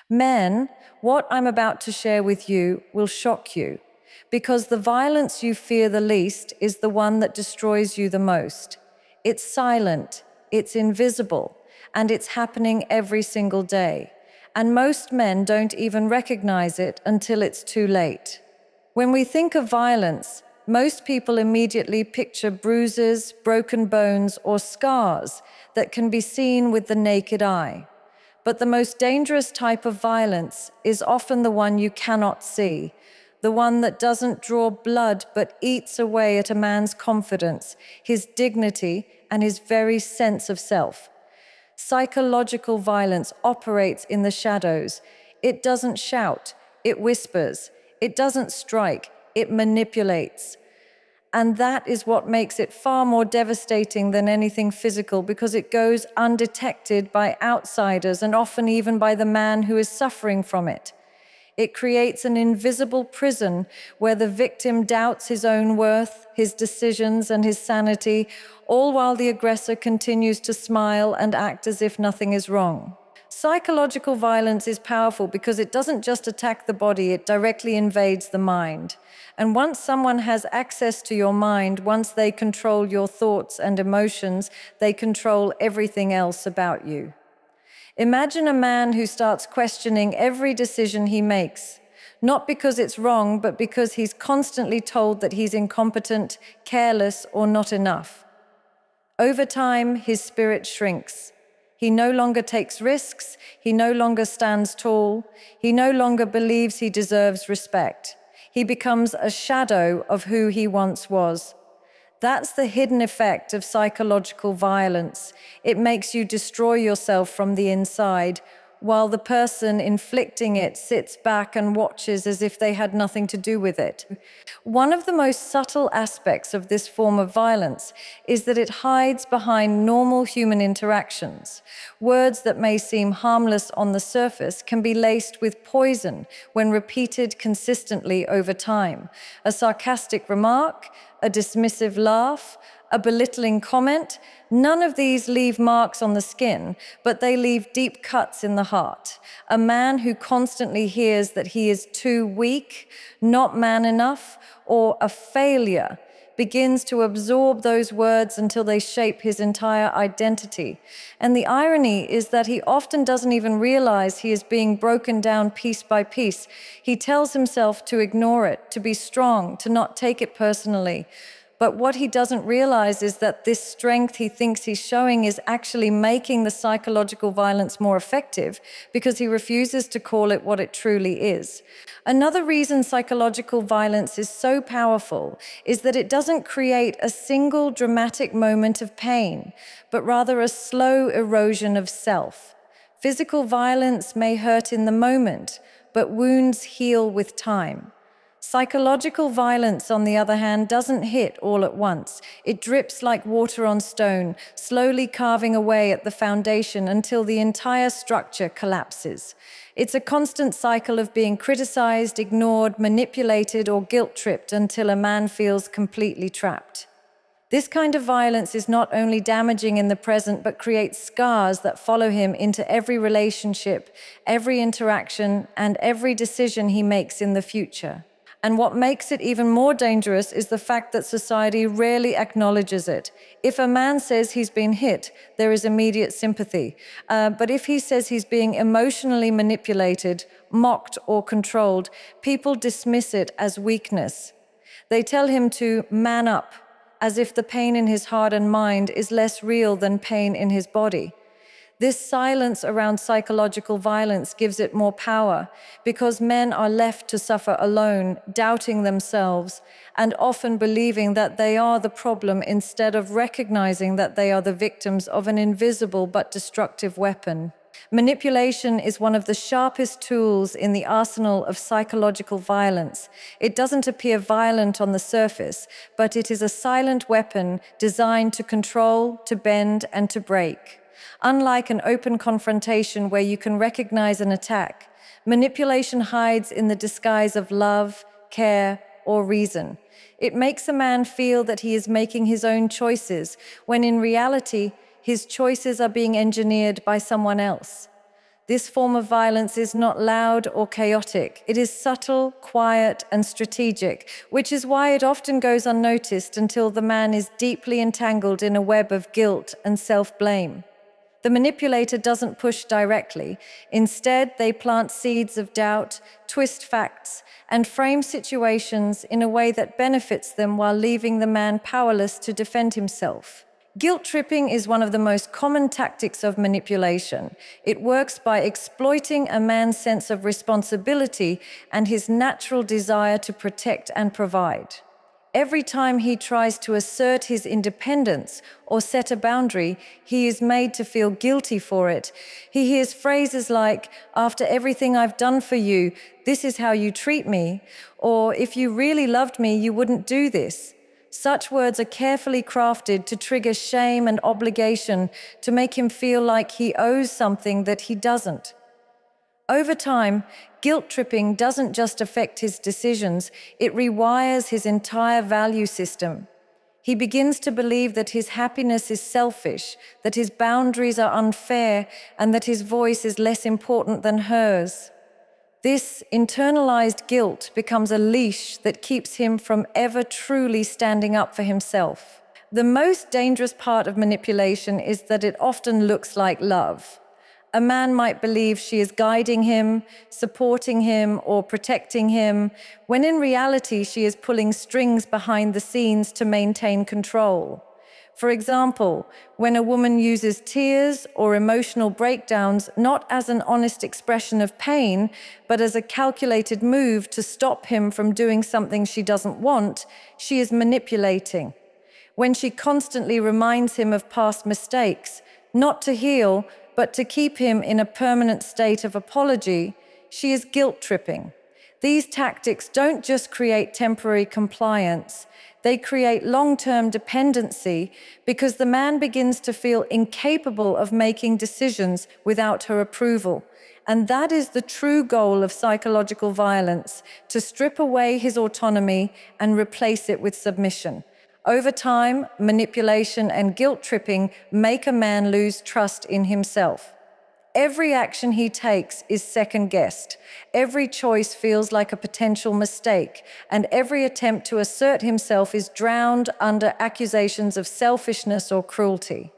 Men, what I'm about to share with you will shock you, because the violence you fear the least is the one that destroys you the most. It's silent, it's invisible, and it's happening every single day. And most men don't even recognize it until it's too late. When we think of violence, most people immediately picture bruises, broken bones, or scars that can be seen with the naked eye. But the most dangerous type of violence is often the one you cannot see, the one that doesn't draw blood but eats away at a man's confidence, his dignity, and his very sense of self. Psychological violence operates in the shadows. It doesn't shout, it whispers. It doesn't strike, it manipulates. And that is what makes it far more devastating than anything physical, because it goes undetected by outsiders and often even by the man who is suffering from it. It creates an invisible prison where the victim doubts his own worth, his decisions, and his sanity, all while the aggressor continues to smile and act as if nothing is wrong. Psychological violence is powerful because it doesn't just attack the body, it directly invades the mind. And once someone has access to your mind, once they control your thoughts and emotions, they control everything else about you. Imagine a man who starts questioning every decision he makes, not because it's wrong, but because he's constantly told that he's incompetent, careless, or not enough. Over time, his spirit shrinks. He no longer takes risks, he no longer stands tall, he no longer believes he deserves respect. He becomes a shadow of who he once was. That's the hidden effect of psychological violence. It makes you destroy yourself from the inside, while the person inflicting it sits back and watches as if they had nothing to do with it. One of the most subtle aspects of this form of violence is that it hides behind normal human interactions. Words that may seem harmless on the surface can be laced with poison when repeated consistently over time. A sarcastic remark, a dismissive laugh, a belittling comment, none of these leave marks on the skin, but they leave deep cuts in the heart. A man who constantly hears that he is too weak, not man enough, or a failure begins to absorb those words until they shape his entire identity. And the irony is that he often doesn't even realize he is being broken down piece by piece. He tells himself to ignore it, to be strong, to not take it personally. But what he doesn't realize is that this strength he thinks he's showing is actually making the psychological violence more effective, because he refuses to call it what it truly is. Another reason psychological violence is so powerful is that it doesn't create a single dramatic moment of pain, but rather a slow erosion of self. Physical violence may hurt in the moment, but wounds heal with time. Psychological violence, on the other hand, doesn't hit all at once. It drips like water on stone, slowly carving away at the foundation until the entire structure collapses. It's a constant cycle of being criticized, ignored, manipulated, or guilt-tripped until a man feels completely trapped. This kind of violence is not only damaging in the present, but creates scars that follow him into every relationship, every interaction, and every decision he makes in the future. And what makes it even more dangerous is the fact that society rarely acknowledges it. If a man says he's been hit, there is immediate sympathy. But if he says he's being emotionally manipulated, mocked, or controlled, people dismiss it as weakness. They tell him to man up, as if the pain in his heart and mind is less real than pain in his body. This silence around psychological violence gives it more power, because men are left to suffer alone, doubting themselves, and often believing that they are the problem instead of recognizing that they are the victims of an invisible but destructive weapon. Manipulation is one of the sharpest tools in the arsenal of psychological violence. It doesn't appear violent on the surface, but it is a silent weapon designed to control, to bend, and to break. Unlike an open confrontation where you can recognize an attack, manipulation hides in the disguise of love, care, or reason. It makes a man feel that he is making his own choices, when in reality, his choices are being engineered by someone else. This form of violence is not loud or chaotic. It is subtle, quiet, and strategic, which is why it often goes unnoticed until the man is deeply entangled in a web of guilt and self-blame. The manipulator doesn't push directly. Instead, they plant seeds of doubt, twist facts, and frame situations in a way that benefits them while leaving the man powerless to defend himself. Guilt tripping is one of the most common tactics of manipulation. It works by exploiting a man's sense of responsibility and his natural desire to protect and provide. Every time he tries to assert his independence or set a boundary, he is made to feel guilty for it. He hears phrases like, "After everything I've done for you, this is how you treat me," or "If you really loved me, you wouldn't do this." Such words are carefully crafted to trigger shame and obligation, to make him feel like he owes something that he doesn't. Over time, guilt tripping doesn't just affect his decisions, it rewires his entire value system. He begins to believe that his happiness is selfish, that his boundaries are unfair, and that his voice is less important than hers. This internalized guilt becomes a leash that keeps him from ever truly standing up for himself. The most dangerous part of manipulation is that it often looks like love. A man might believe she is guiding him, supporting him, or protecting him, when in reality she is pulling strings behind the scenes to maintain control. For example, when a woman uses tears or emotional breakdowns not as an honest expression of pain, but as a calculated move to stop him from doing something she doesn't want, she is manipulating. When she constantly reminds him of past mistakes, not to heal, but to keep him in a permanent state of apology, she is guilt-tripping. These tactics don't just create temporary compliance, they create long-term dependency because the man begins to feel incapable of making decisions without her approval. And that is the true goal of psychological violence, to strip away his autonomy and replace it with submission. Over time, manipulation and guilt-tripping make a man lose trust in himself. Every action he takes is second-guessed. Every choice feels like a potential mistake, and every attempt to assert himself is drowned under accusations of selfishness or cruelty.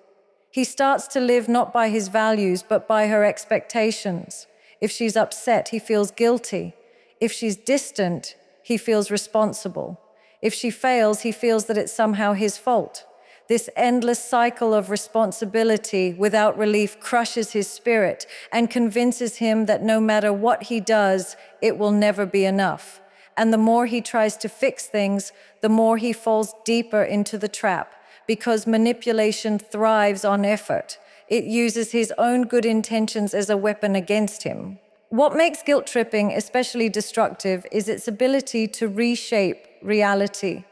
He starts to live not by his values, but by her expectations. If she's upset, he feels guilty. If she's distant, he feels responsible. If she fails, he feels that it's somehow his fault. This endless cycle of responsibility without relief crushes his spirit and convinces him that no matter what he does, it will never be enough. And the more he tries to fix things, the more he falls deeper into the trap, because manipulation thrives on effort. It uses his own good intentions as a weapon against him. What makes guilt tripping especially destructive is its ability to reshape reality.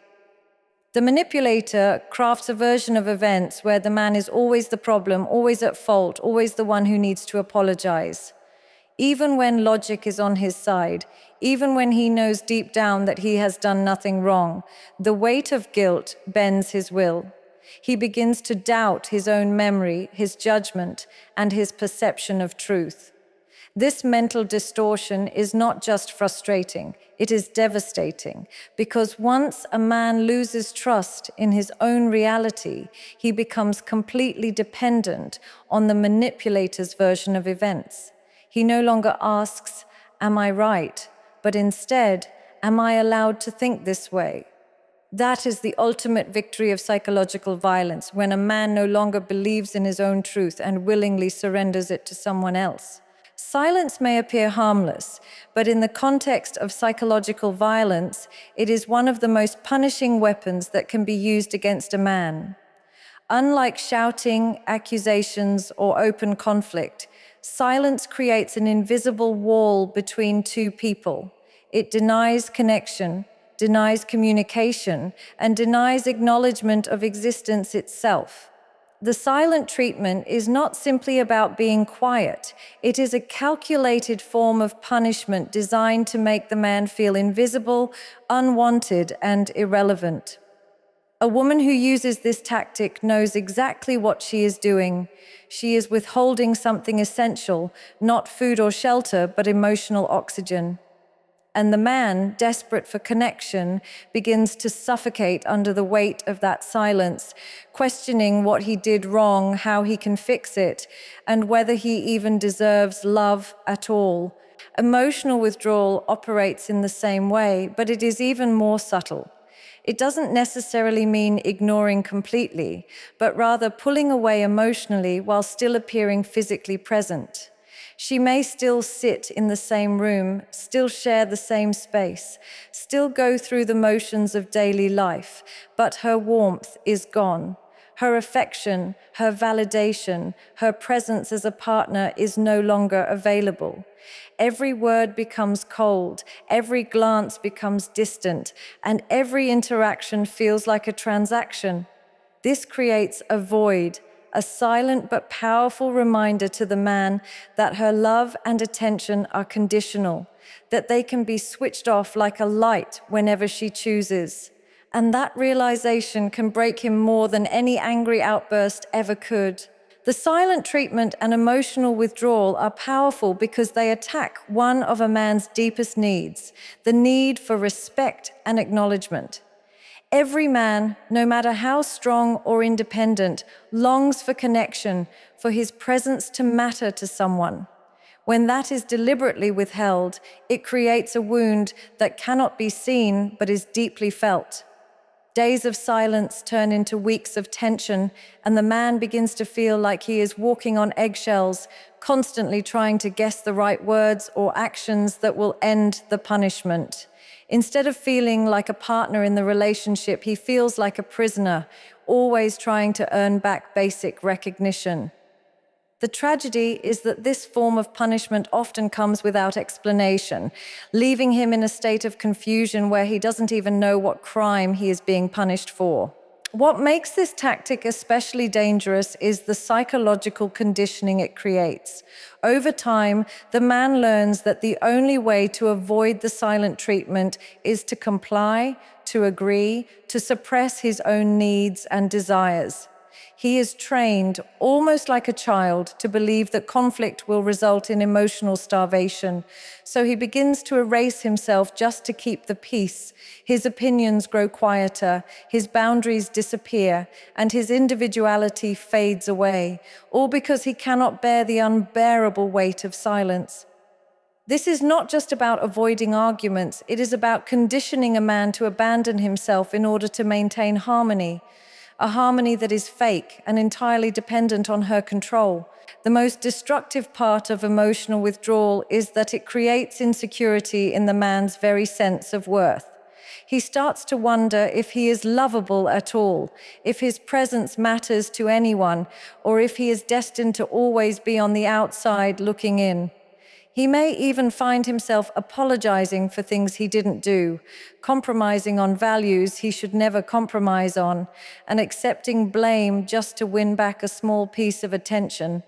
The manipulator crafts a version of events where the man is always the problem, always at fault, always the one who needs to apologize. Even when logic is on his side, even when he knows deep down that he has done nothing wrong, the weight of guilt bends his will. He begins to doubt his own memory, his judgment, and his perception of truth. This mental distortion is not just frustrating, it is devastating, because once a man loses trust in his own reality, he becomes completely dependent on the manipulator's version of events. He no longer asks, "Am I right?" but instead, "Am I allowed to think this way?" That is the ultimate victory of psychological violence, when a man no longer believes in his own truth and willingly surrenders it to someone else. Silence may appear harmless, but in the context of psychological violence, it is one of the most punishing weapons that can be used against a man. Unlike shouting, accusations, or open conflict, silence creates an invisible wall between two people. It denies connection, denies communication, and denies acknowledgement of existence itself. The silent treatment is not simply about being quiet. It is a calculated form of punishment designed to make the man feel invisible, unwanted, and irrelevant. A woman who uses this tactic knows exactly what she is doing. She is withholding something essential, not food or shelter, but emotional oxygen. And the man, desperate for connection, begins to suffocate under the weight of that silence, questioning what he did wrong, how he can fix it, and whether he even deserves love at all. Emotional withdrawal operates in the same way, but it is even more subtle. It doesn't necessarily mean ignoring completely, but rather pulling away emotionally while still appearing physically present. She may still sit in the same room, still share the same space, still go through the motions of daily life, but her warmth is gone. Her affection, her validation, her presence as a partner is no longer available. Every word becomes cold, every glance becomes distant, and every interaction feels like a transaction. This creates a void, a silent but powerful reminder to the man that her love and attention are conditional, that they can be switched off like a light whenever she chooses. And that realization can break him more than any angry outburst ever could. The silent treatment and emotional withdrawal are powerful because they attack one of a man's deepest needs, the need for respect and acknowledgement. Every man, no matter how strong or independent, longs for connection, for his presence to matter to someone. When that is deliberately withheld, it creates a wound that cannot be seen but is deeply felt. Days of silence turn into weeks of tension, and the man begins to feel like he is walking on eggshells, constantly trying to guess the right words or actions that will end the punishment. Instead of feeling like a partner in the relationship, he feels like a prisoner, always trying to earn back basic recognition. The tragedy is that this form of punishment often comes without explanation, leaving him in a state of confusion where he doesn't even know what crime he is being punished for. What makes this tactic especially dangerous is the psychological conditioning it creates. Over time, the man learns that the only way to avoid the silent treatment is to comply, to agree, to suppress his own needs and desires. He is trained, almost like a child, to believe that conflict will result in emotional starvation. So he begins to erase himself just to keep the peace. His opinions grow quieter, his boundaries disappear, and his individuality fades away, all because he cannot bear the unbearable weight of silence. This is not just about avoiding arguments, it is about conditioning a man to abandon himself in order to maintain harmony. A harmony that is fake and entirely dependent on her control. The most destructive part of emotional withdrawal is that it creates insecurity in the man's very sense of worth. He starts to wonder if he is lovable at all, if his presence matters to anyone, or if he is destined to always be on the outside looking in. He may even find himself apologizing for things he didn't do, compromising on values he should never compromise on, and accepting blame just to win back a small piece of attention.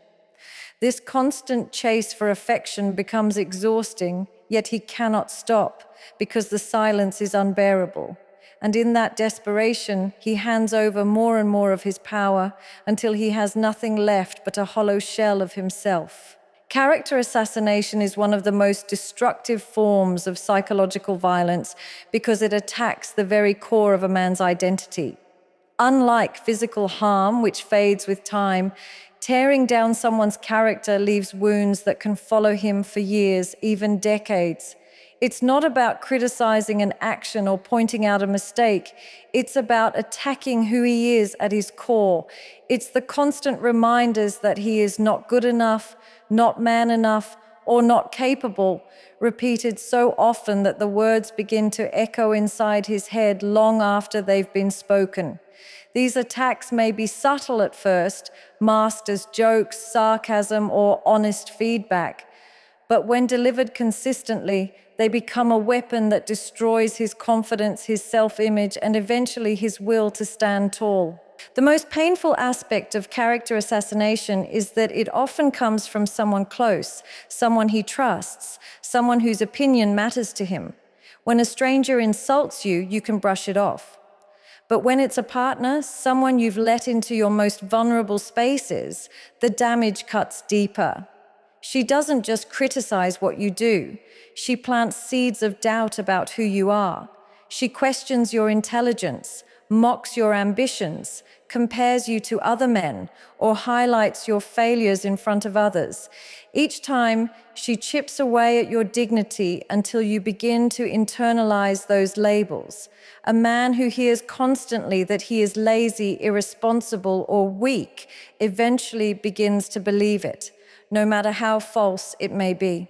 This constant chase for affection becomes exhausting, yet he cannot stop because the silence is unbearable. And in that desperation, he hands over more and more of his power until he has nothing left but a hollow shell of himself. Character assassination is one of the most destructive forms of psychological violence because it attacks the very core of a man's identity. Unlike physical harm, which fades with time, tearing down someone's character leaves wounds that can follow him for years, even decades. It's not about criticizing an action or pointing out a mistake. It's about attacking who he is at his core. It's the constant reminders that he is not good enough, not man enough, or not capable, repeated so often that the words begin to echo inside his head long after they've been spoken. These attacks may be subtle at first, masked as jokes, sarcasm, or honest feedback. But when delivered consistently, they become a weapon that destroys his confidence, his self-image, and eventually his will to stand tall. The most painful aspect of character assassination is that it often comes from someone close, someone he trusts, someone whose opinion matters to him. When a stranger insults you, you can brush it off. But when it's a partner, someone you've let into your most vulnerable spaces, the damage cuts deeper. She doesn't just criticize what you do. She plants seeds of doubt about who you are. She questions your intelligence, mocks your ambitions, compares you to other men, or highlights your failures in front of others. Each time, she chips away at your dignity until you begin to internalize those labels. A man who hears constantly that he is lazy, irresponsible, or weak eventually begins to believe it, no matter how false it may be.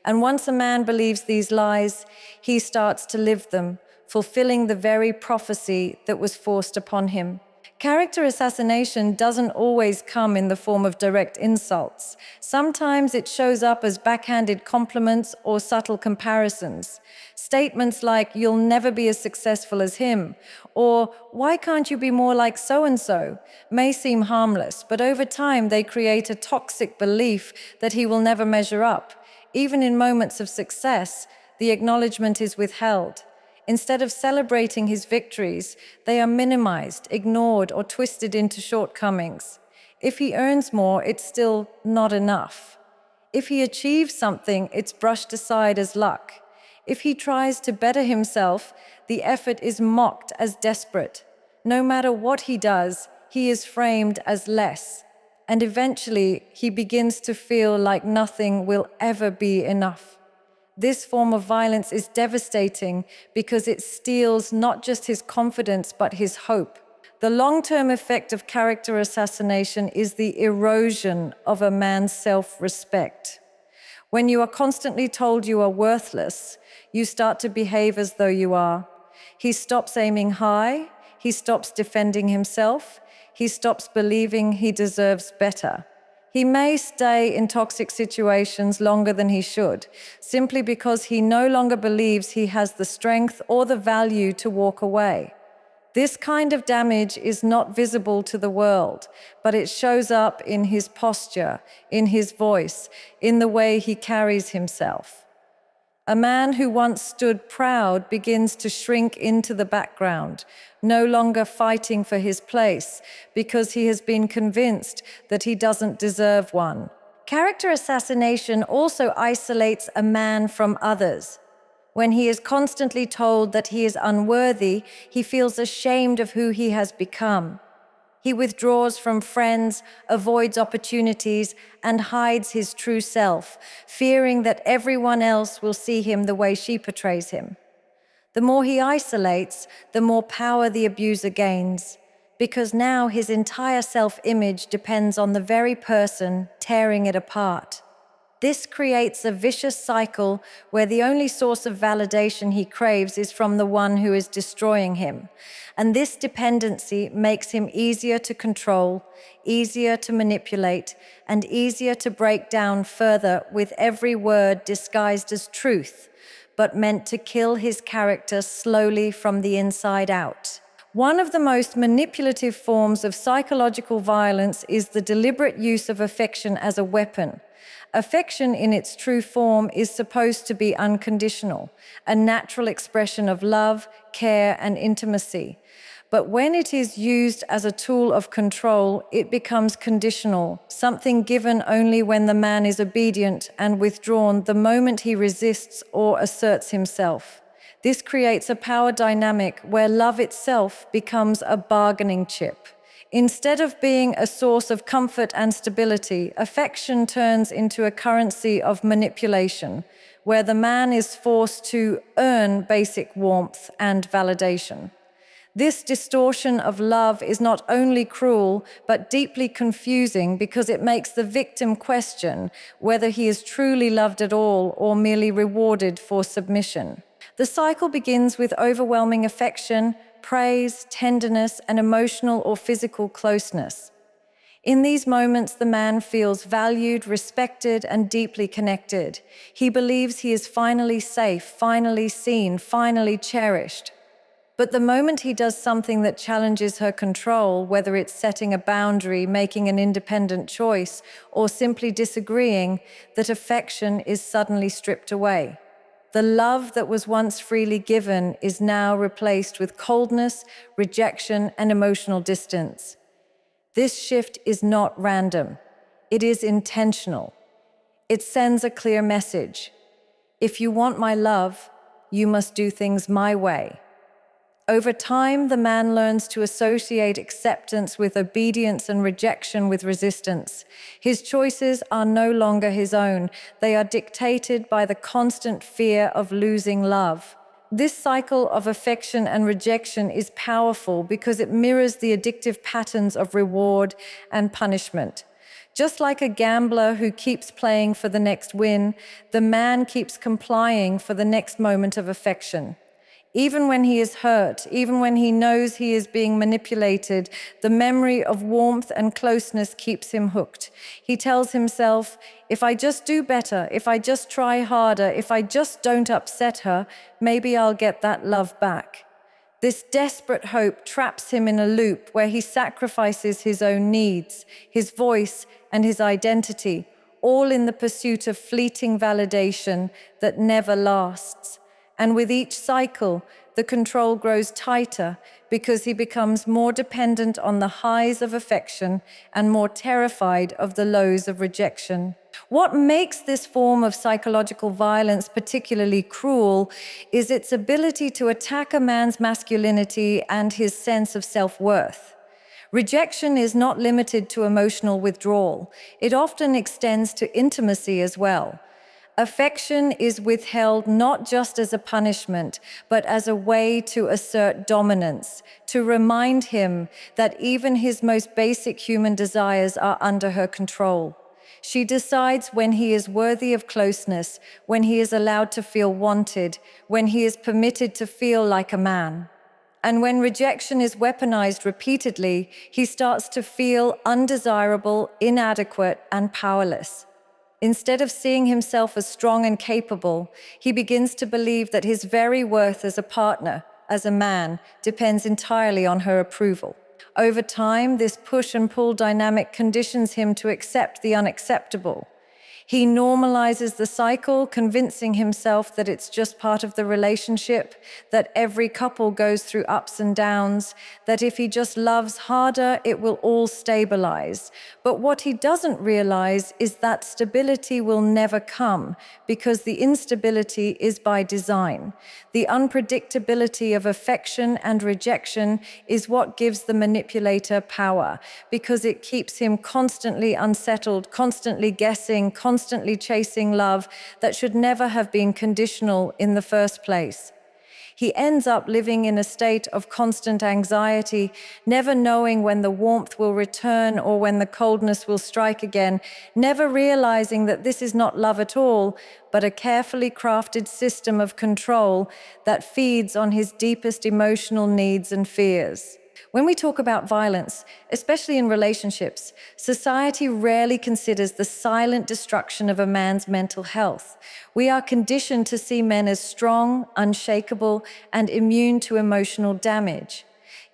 And once a man believes these lies, he starts to live them, fulfilling the very prophecy that was forced upon him. Character assassination doesn't always come in the form of direct insults. Sometimes it shows up as backhanded compliments or subtle comparisons. Statements like, "You'll never be as successful as him," or "Why can't you be more like so-and-so?" may seem harmless, but over time they create a toxic belief that he will never measure up. Even in moments of success, the acknowledgement is withheld. Instead of celebrating his victories, they are minimized, ignored, or twisted into shortcomings. If he earns more, it's still not enough. If he achieves something, it's brushed aside as luck. If he tries to better himself, the effort is mocked as desperate. No matter what he does, he is framed as less. And eventually, he begins to feel like nothing will ever be enough. This form of violence is devastating because it steals not just his confidence, but his hope. The long-term effect of character assassination is the erosion of a man's self-respect. When you are constantly told you are worthless, you start to behave as though you are. He stops aiming high, he stops defending himself, he stops believing he deserves better. He may stay in toxic situations longer than he should, simply because he no longer believes he has the strength or the value to walk away. This kind of damage is not visible to the world, but it shows up in his posture, in his voice, in the way he carries himself. A man who once stood proud begins to shrink into the background, no longer fighting for his place because he has been convinced that he doesn't deserve one. Character assassination also isolates a man from others. When he is constantly told that he is unworthy, he feels ashamed of who he has become. He withdraws from friends, avoids opportunities, and hides his true self, fearing that everyone else will see him the way she portrays him. The more he isolates, the more power the abuser gains, because now his entire self-image depends on the very person tearing it apart. This creates a vicious cycle where the only source of validation he craves is from the one who is destroying him. And this dependency makes him easier to control, easier to manipulate, and easier to break down further with every word disguised as truth, but meant to kill his character slowly from the inside out. One of the most manipulative forms of psychological violence is the deliberate use of affection as a weapon. Affection in its true form is supposed to be unconditional, a natural expression of love, care, and intimacy. But when it is used as a tool of control, it becomes conditional, something given only when the man is obedient and withdrawn the moment he resists or asserts himself. This creates a power dynamic where love itself becomes a bargaining chip. Instead of being a source of comfort and stability, affection turns into a currency of manipulation, where the man is forced to earn basic warmth and validation. This distortion of love is not only cruel, but deeply confusing because it makes the victim question whether he is truly loved at all or merely rewarded for submission. The cycle begins with overwhelming affection, praise, tenderness, and emotional or physical closeness. In these moments, the man feels valued, respected, and deeply connected. He believes he is finally safe, finally seen, finally cherished. But the moment he does something that challenges her control, whether it's setting a boundary, making an independent choice, or simply disagreeing, that affection is suddenly stripped away. The love that was once freely given is now replaced with coldness, rejection, and emotional distance. This shift is not random. It is intentional. It sends a clear message. If you want my love, you must do things my way. Over time, the man learns to associate acceptance with obedience and rejection with resistance. His choices are no longer his own. They are dictated by the constant fear of losing love. This cycle of affection and rejection is powerful because it mirrors the addictive patterns of reward and punishment. Just like a gambler who keeps playing for the next win, the man keeps complying for the next moment of affection. Even when he is hurt, even when he knows he is being manipulated, the memory of warmth and closeness keeps him hooked. He tells himself, if I just do better, if I just try harder, if I just don't upset her, maybe I'll get that love back. This desperate hope traps him in a loop where he sacrifices his own needs, his voice, and his identity, all in the pursuit of fleeting validation that never lasts. And with each cycle, the control grows tighter because he becomes more dependent on the highs of affection and more terrified of the lows of rejection. What makes this form of psychological violence particularly cruel is its ability to attack a man's masculinity and his sense of self-worth. Rejection is not limited to emotional withdrawal. It often extends to intimacy as well. Affection is withheld not just as a punishment, but as a way to assert dominance, to remind him that even his most basic human desires are under her control. She decides when he is worthy of closeness, when he is allowed to feel wanted, when he is permitted to feel like a man. And when rejection is weaponized repeatedly, he starts to feel undesirable, inadequate, and powerless. Instead of seeing himself as strong and capable, he begins to believe that his very worth as a partner, as a man, depends entirely on her approval. Over time, this push and pull dynamic conditions him to accept the unacceptable. He normalizes the cycle, convincing himself that it's just part of the relationship, that every couple goes through ups and downs, that if he just loves harder, it will all stabilize. But what he doesn't realize is that stability will never come because the instability is by design. The unpredictability of affection and rejection is what gives the manipulator power because it keeps him constantly unsettled, constantly guessing, constantly chasing love that should never have been conditional in the first place. He ends up living in a state of constant anxiety, never knowing when the warmth will return or when the coldness will strike again, never realizing that this is not love at all, but a carefully crafted system of control that feeds on his deepest emotional needs and fears. When we talk about violence, especially in relationships, society rarely considers the silent destruction of a man's mental health. We are conditioned to see men as strong, unshakable, and immune to emotional damage.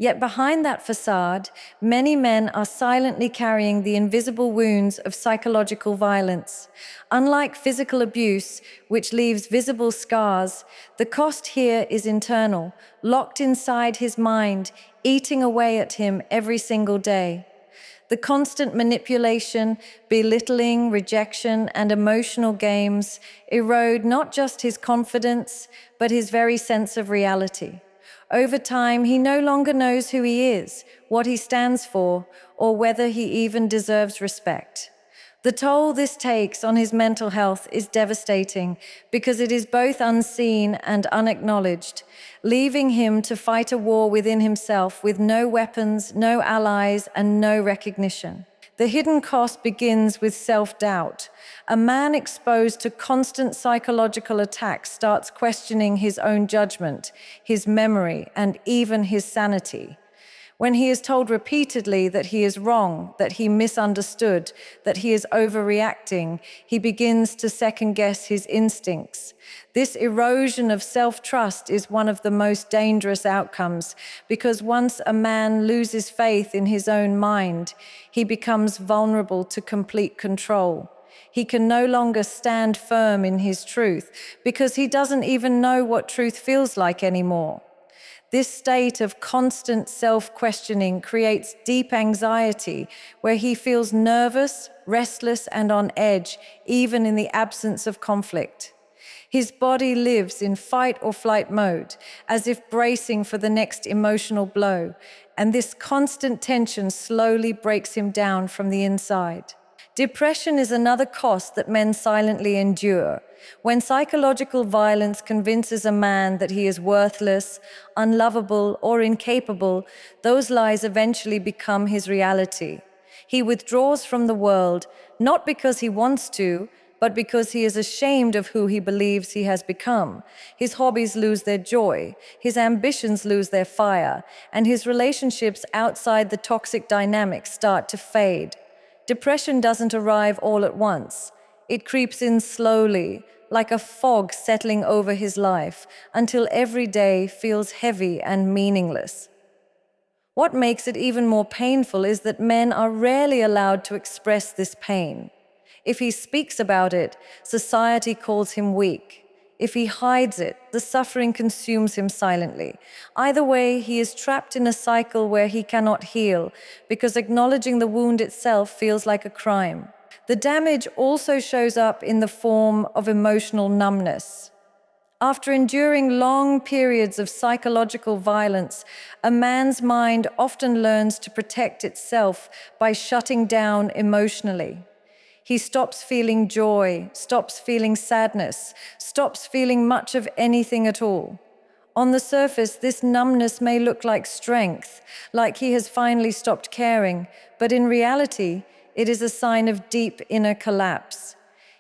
Yet behind that facade, many men are silently carrying the invisible wounds of psychological violence. Unlike physical abuse, which leaves visible scars, the cost here is internal, locked inside his mind, eating away at him every single day. The constant manipulation, belittling, rejection, and emotional games erode not just his confidence, but his very sense of reality. Over time, he no longer knows who he is, what he stands for, or whether he even deserves respect. The toll this takes on his mental health is devastating because it is both unseen and unacknowledged, leaving him to fight a war within himself with no weapons, no allies, and no recognition. The hidden cost begins with self-doubt. A man exposed to constant psychological attacks starts questioning his own judgment, his memory, and even his sanity. When he is told repeatedly that he is wrong, that he misunderstood, that he is overreacting, he begins to second-guess his instincts. This erosion of self-trust is one of the most dangerous outcomes because once a man loses faith in his own mind, he becomes vulnerable to complete control. He can no longer stand firm in his truth because he doesn't even know what truth feels like anymore. This state of constant self-questioning creates deep anxiety where he feels nervous, restless, and on edge, even in the absence of conflict. His body lives in fight or flight mode, as if bracing for the next emotional blow, and this constant tension slowly breaks him down from the inside. Depression is another cost that men silently endure. When psychological violence convinces a man that he is worthless, unlovable, or incapable, those lies eventually become his reality. He withdraws from the world, not because he wants to, but because he is ashamed of who he believes he has become. His hobbies lose their joy, his ambitions lose their fire, and his relationships outside the toxic dynamics start to fade. Depression doesn't arrive all at once. It creeps in slowly, like a fog settling over his life, until every day feels heavy and meaningless. What makes it even more painful is that men are rarely allowed to express this pain. If he speaks about it, society calls him weak. If he hides it, the suffering consumes him silently. Either way, he is trapped in a cycle where he cannot heal, because acknowledging the wound itself feels like a crime. The damage also shows up in the form of emotional numbness. After enduring long periods of psychological violence, a man's mind often learns to protect itself by shutting down emotionally. He stops feeling joy, stops feeling sadness, stops feeling much of anything at all. On the surface, this numbness may look like strength, like he has finally stopped caring, but in reality, it is a sign of deep inner collapse.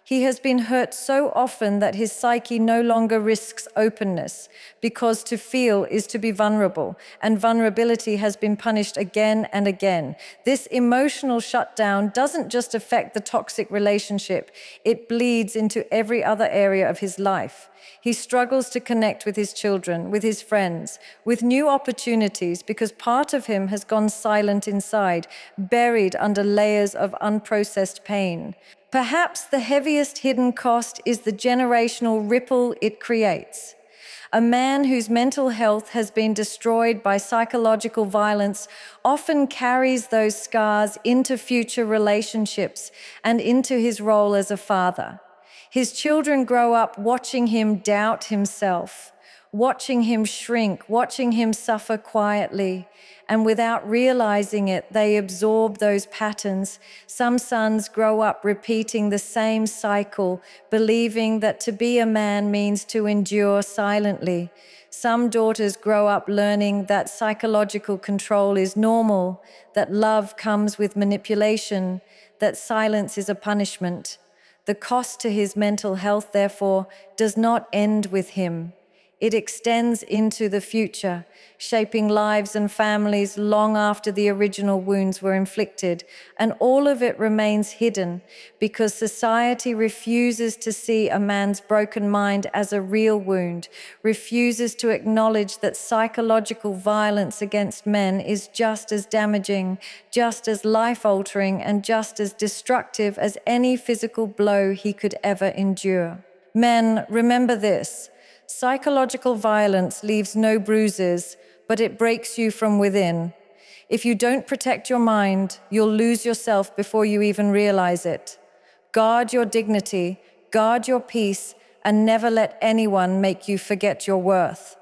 He has been hurt so often that his psyche no longer risks openness, because to feel is to be vulnerable, and vulnerability has been punished again and again. This emotional shutdown doesn't just affect the toxic relationship, it bleeds into every other area of his life. He struggles to connect with his children, with his friends, with new opportunities, because part of him has gone silent inside, buried under layers of unprocessed pain. Perhaps the heaviest hidden cost is the generational ripple it creates. A man whose mental health has been destroyed by psychological violence often carries those scars into future relationships and into his role as a father. His children grow up watching him doubt himself, watching him shrink, watching him suffer quietly, and without realizing it, they absorb those patterns. Some sons grow up repeating the same cycle, believing that to be a man means to endure silently. Some daughters grow up learning that psychological control is normal, that love comes with manipulation, that silence is a punishment. The cost to his mental health, therefore, does not end with him. It extends into the future, shaping lives and families long after the original wounds were inflicted, and all of it remains hidden because society refuses to see a man's broken mind as a real wound, refuses to acknowledge that psychological violence against men is just as damaging, just as life-altering, and just as destructive as any physical blow he could ever endure. Men, remember this. Psychological violence leaves no bruises, but it breaks you from within. If you don't protect your mind, you'll lose yourself before you even realize it. Guard your dignity, guard your peace, and never let anyone make you forget your worth.